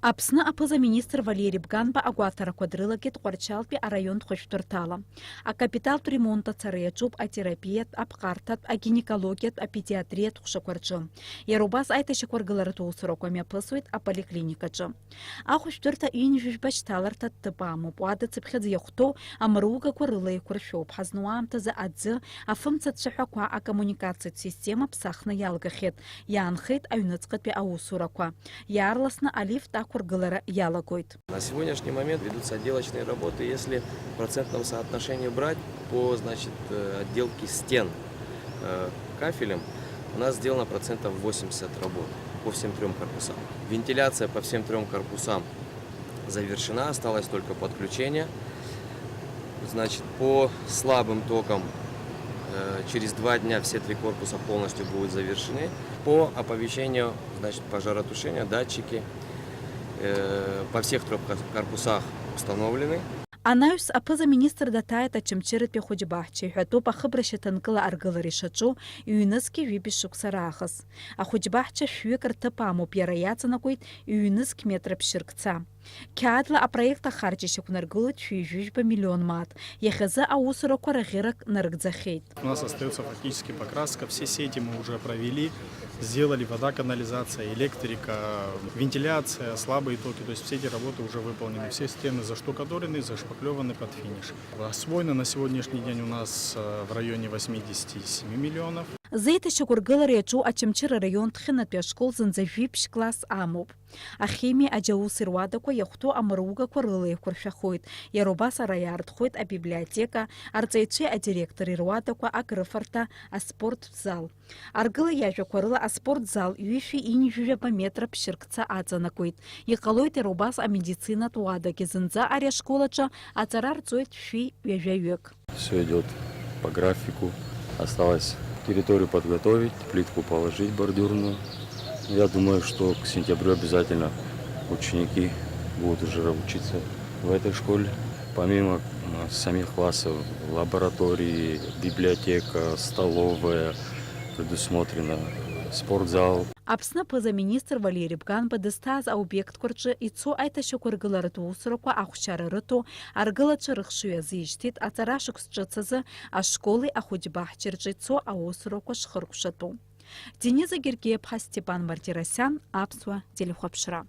Апсны апыза министр Валерий Бганба агуатара квадрылагет Кварчалпи а район тхоштуртала. А капитал ремонта цареячуп а терапият, а пкартат, а гинекологият, а педиатрият хушакварчы. Ярубас айта шакваргалары туусуроками апысует, а поликлиникачы. А хуштурта ин жужбачталарта тыпаму, пуада цепхедз яхто, а мруга кварылай кваршоп, хазнуамта за адзы, а фымца цшахаква, а коммуникация система псахна ялгахет, янхет, а юнацкатпи аусураква. Ярласна алиф На сегодняшний момент ведутся отделочные работы. Если в процентном соотношении брать по отделке стен кафелем, у нас сделано процентов 80 работ по всем трем корпусам. Вентиляция по всем трем корпусам завершена, осталось только подключение. По слабым токам через 2 дня все 3 корпуса полностью будут завершены. По оповещению пожаротушения датчики по всех 3 корпусах установлены. Анаюс апыза министр датаята чымчырыт пехуджбахчи, хату по хыбрыше тынкыла аргылы решачу, и юнески випишук сарахас. А худжбахча швекар тыпаму пьяраяца накует, и юнеск метра пширкца. Кядла а проекта харчище кунаргылы чуйжужба миллион мат. Ехаза аусура кварагирак наргдзахейт. У нас остается фактически покраска. Все сети мы уже провели. Сделали вода, канализация, электрика, вентиляция, слабые токи. То есть все эти работы уже выполнены. Все стены заштукатурены, зашпаклеваны под финиш. Освоено на сегодняшний день у нас в районе 87 миллионов. Зейта шакургылы речу ачымчыр район тхинат пешкол зынзавипш класс амуп. А химия аджау сирвадако яхто амруга кварылы куршахойт. Ярубаса раярдхойт а библиотека, арцейче а директор ирвадако а грыфарта а спортзал. Аргылы яжа кварыла а спортзал юиши ини жужа по метра пширкца ацанакойт. Якалойт ярубас а медицина туадаки зынза аря школача а царар цойт ши вяжавек. Все идет по графику. Осталось территорию подготовить, плитку положить бордюрную. Я думаю, что к сентябрю обязательно ученики будут уже учиться в этой школе. Помимо самих классов, лаборатории, библиотека, столовая, предусмотрено спортзал. Апсна пыза министр Валерий Бганба дыстаз объект курчы ицу айта шокургылары туусураква ахучары рыту, аргыла чырықшуя зиштит, ацарашық счыцызы, а школы ахудьбахчырчы ицу аусураква шхыркушату. Дениза Гергеев, Степан Мартиросян, Апсуа, Телехопшра.